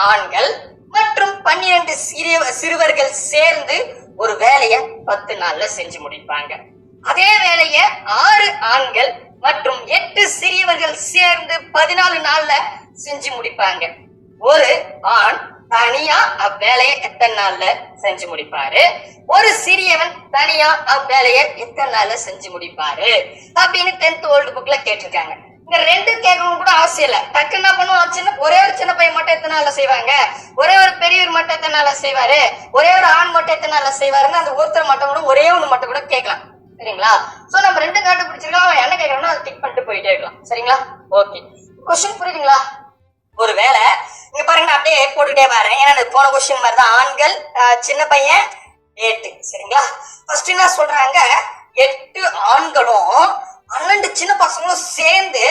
ஆண்கள் மற்றும் 12 சிறுவர்கள் சேர்ந்து ஒரு வேலைய 10 நாள்ல செஞ்சு முடிப்பாங்க. அதே வேலைய 6 ஆண்கள் மற்றும் 8 சிறியவர்கள் சேர்ந்து 14 நாள்ல செஞ்சு முடிப்பாங்க. ஒரு ஆண் தனியா அவ்வேலையை எத்தனை நாள்ல செஞ்சு முடிப்பாரு, ஒரு சிறியவன் தனியா அவ்வேலையை எத்தனை நாள்ல செஞ்சு முடிப்பாரு அப்படின்னு 10th ஓல்டு புக்ல கேட்டிருக்காங்க. இந்த ரெண்டு கேட்கணும் கூட அவசியம் இல்ல. டக்கு என்ன பண்ணுவோம், ஒரே ஒரு சின்ன பையன் மட்டும் எத்தனை நாள்ல செய்வாங்க, ஒரே ஒரு பெரியவர் மட்டும் எத்தனை நாள்ல செய்வாரு, ஒரே ஒரு ஆண் மட்டும் எத்தனை நாள்ல செய்வாருன்னு அந்த ஒருத்தர் மட்டும் கூட ஒரே ஒண்ணு மட்டும் கூட கேட்கலாம். சரிங்களா? சோ நம்ம ரெண்டு கண்டுபிடிச்சிருக்கோம். அவன் என்ன கேட்கறோம்னா அதை டிக் பண்ணிட்டு போயிட்டே இருக்கலாம். சரிங்களா? ஓகே, கொஸ்டின் புரியுதுங்களா? ஒரு வேலை இங்க பாருங்க, அப்படியே போட்டுட்டே வரேன். ஏன்னா போன கொஸ்டின் மாதிரி தான். ஆண்கள், சின்ன பையன் 8. சரிங்களா? ஃபர்ஸ்ட் என்ன சொல்றாங்க, 8 ஆண்களும் 12 சின்ன பசங்களும் சேர்ந்து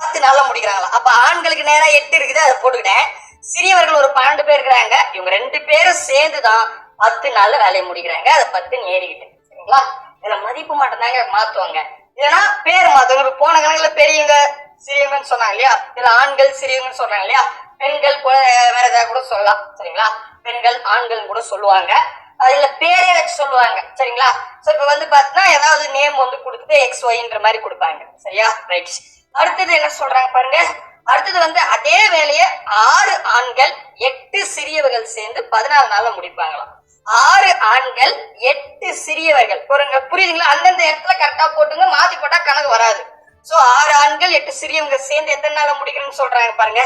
10 நாள்ல முடிக்கிறாங்களா. அப்ப ஆண்களுக்கு நேரா 8 இருக்குது, அதை போட்டுக்கிட்டேன். சிறியவர்கள் ஒரு 12 பேர் இருக்கிறாங்க. இவங்க 2 பேரும் சேர்ந்துதான் 10 நாள்ல வேலையை முடிக்கிறாங்க. அதை 10 ஏறிக்கிட்டேன். சரிங்களா? இதுல மதிப்பு மட்டும் தாங்க மாத்துவாங்க, இல்லைன்னா பேர் மாத்துவாங்க. போன கணக்குல பெரியவங்க சிறியவங்கன்னு சொன்னாங்க இல்லையா, இதுல ஆண்கள் சிறியவங்கன்னு சொல்றாங்க இல்லையா, பெண்கள் வேற ஏதாவது கூட சொல்லலாம். சரிங்களா? பெண்கள் ஆண்கள் கூட சொல்லுவாங்க, அதுல பேரே வச்சு சொல்லுவாங்க. சரிங்களா? சோ இப்ப பாத்தீங்கன்னா ஏதாவது நேம் கொடுத்துட்டு XYன்ற மாதிரி கொடுப்பாங்க. சரியா? ரைட். அடுத்தது என்ன சொல்றாங்க பாருங்க. அடுத்தது அதே வேலையை 6 ஆண்கள் 8 சிறியவர்கள் சேர்ந்து 14 நாள்ல முடிப்பாங்களாம். 6 ஆண்கள் 8 சிறியவர்கள். புரியுதுங்களா? அந்தந்த இடத்துல கரெக்டா போட்டுங்க, மாத்தி போட்டா கணக்கு வராது. சோ 6 ஆண்கள் 8 சிறியவங்க சேர்ந்து எத்தனை நாள்ல முடிக்கணும்னு சொல்றாங்க பாருங்க.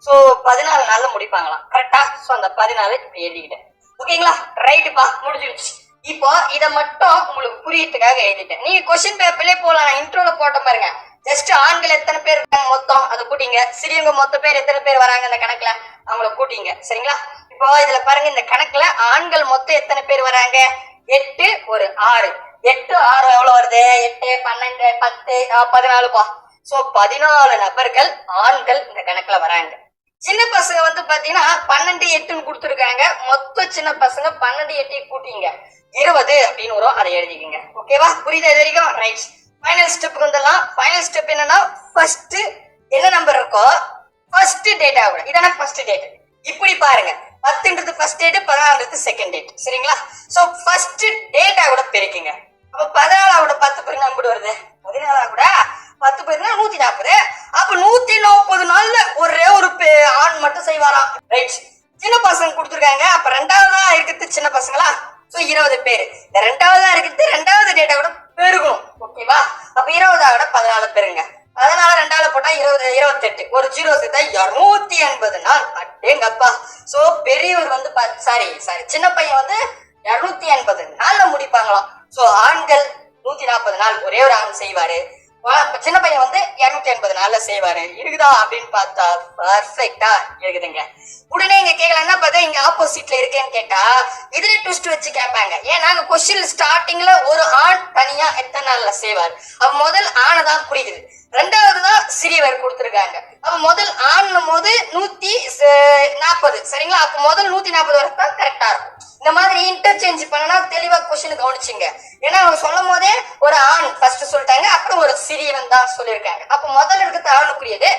சோ 14 நாள்ல முடிப்பாங்களாம். கரெக்டா? சோ அந்த 14 இப்படி எழுதிக்கிட்டேன். ஓகேங்களா? ரைட்டுப்பா, முடிஞ்சிருச்சு. இப்போ இதை மட்டும் உங்களுக்கு புரியறதுக்காக எழுதிட்டேன். நீங்க கொஸ்டின் பேப்பர்லயே போலாம். நான் இன்ட்ரோல போட்ட பாருங்க. ஜஸ்ட் ஆண்கள் எத்தனை பேர் இருக்காங்க மொத்தம் அதை கூட்டிங்க, சிறியவங்க மொத்த பேர் எத்தனை பேர் வராங்க இந்த கணக்குல அவங்கள கூட்டிங்க. சரிங்களா? இப்போ இதுல பாருங்க, இந்த கணக்குல ஆண்கள் மொத்தம் எத்தனை பேர் வராங்க, 8 ஒரு 6. 8 6 எவ்வளவு வருது, 8 12 10 14பா. சோ 14 நபர்கள் ஆண்கள் இந்த கணக்குல வராங்க. சின்ன பசங்க பாத்தீங்கன்னா 12 8ன்னு கொடுத்துருக்காங்க. மொத்த சின்ன பசங்க 12 8 கூட்டிங்க 20 அப்படின்னு வரும். அதை எழுதிக்கங்க. ஓகேவா? புரியுதா இது வரைக்கும்? ரைட். ஃபைனல் ஸ்டெப்புக்கு வந்துடலாம். ஃபைனல் ஸ்டெப் என்னன்னா, ஃபர்ஸ்ட் என்ன நம்பர் இருக்கோ ஃபர்ஸ்ட் டேட்டா கூட இதான ஃபர்ஸ்ட் டேட். இப்படி பாருங்க, 10ன்றது ஃபர்ஸ்ட் டேட், 14ன்றது செகண்ட் டேட். சரிங்களா? சோ ஃபர்ஸ்ட் டேட்டா கூட பெருக்குங்க. அப்ப 14 10 பேருக்கு நம்பர் வருது, 14 கூட 10 பேருனா 140. அப்ப 140 நாள்ல ஒரே ஒரு ஆண் மட்டும் செய்வாராம். ரைட். சின்ன பசங்க கொடுத்துருக்காங்க. அப்ப ரெண்டாவதா இருக்கிறது சின்ன பசங்களா, சோ 20 பேரு. இந்த ரெண்டாவதா இருக்கிறது ரெண்டாவது டேட்டா கூட பெருகணும். ஓகேவா? அப்ப 20 14 பெருங்க. 14 2ஆல போட்டா 20 28. ஒரு 0 சேர்த்தா 280 நாள். அடேங்கப்பா. சோ பெரியவர் சாரி சின்ன பையன் 280 நாள்ல முடிப்பாங்களாம். சோ ஆண்கள் 140 நாள் ஒரே ஒரு ஆண் செய்வாரு, சின்ன பையன் 280 நாள்ல செய்வாரு. இருக்குதா அப்படின்னு பார்த்தா பர்ஃபெக்டா இருக்குதுங்க. உடனே இங்க கேட்கலாம், என்ன பார்த்தா இங்க ஆப்போசிட்ல இருக்கேன்னு கேட்டா இதுல ட்விஸ்ட் வச்சு கேட்பாங்க. ஏன்னா கொஸ்டின் ஸ்டார்டிங்ல ஒரு ஆண் தனியா எத்தனை நாள்ல செய்வார். அப்ப முதல் ஆணை தான் குறிக்குது, ரெண்டாவது தான் சிறியவர் கொடுத்துருக்காங்க. அப்ப முதல் ஆண் போது 140. சரிங்களா? அப்ப முதல் 140 வரைக்கும் தான் கரெக்டா இருக்கும். இந்த மாதிரி இன்டர்சேஞ்ச் பண்ணனா தெளிவா கொஸ்டின் கவனிச்சுங்க. ஏன்னா அவங்க சொல்லும் போதே ஒரு ஆண் ஃபர்ஸ்ட் சொல்லிட்டாங்க, அப்புறம் ஒரு சிறியவன் தான் சொல்லியிருக்காங்க. அப்ப முதல்ல இருக்கிறது ஆணுக்குரியது,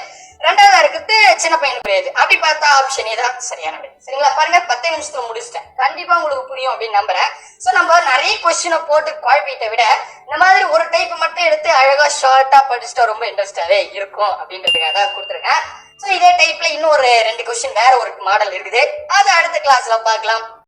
ரெண்டாவதா இருக்கிறது சின்ன பையனுக்குரியது. அப்படி பார்த்தா ஆப்ஷனே தான் சரியானது. சரிங்களா? பாருங்க, 10 நிமிஷத்துல முடிச்சிட்டேன். கண்டிப்பா உங்களுக்கு புரியும் அப்படின்னு நம்புறேன். சோ நம்ம நிறைய கொஸ்டினை போட்டு குழப்பிட்ட விட இந்த மாதிரி ஒரு டைப் மட்டும் எடுத்து அழகா ஷார்ட்டா படிச்சுட்டா ரொம்ப இன்ட்ரெஸ்டாவே இருக்கும் அப்படின்றதுக்காக தான் கொடுத்துருக்கேன். சோ இதே டைப்ல இன்னும் ஒரு 2 கொஸ்டின் வேற ஒரு மாடல் இருக்குது, அதை அடுத்த கிளாஸ்ல பார்க்கலாம்.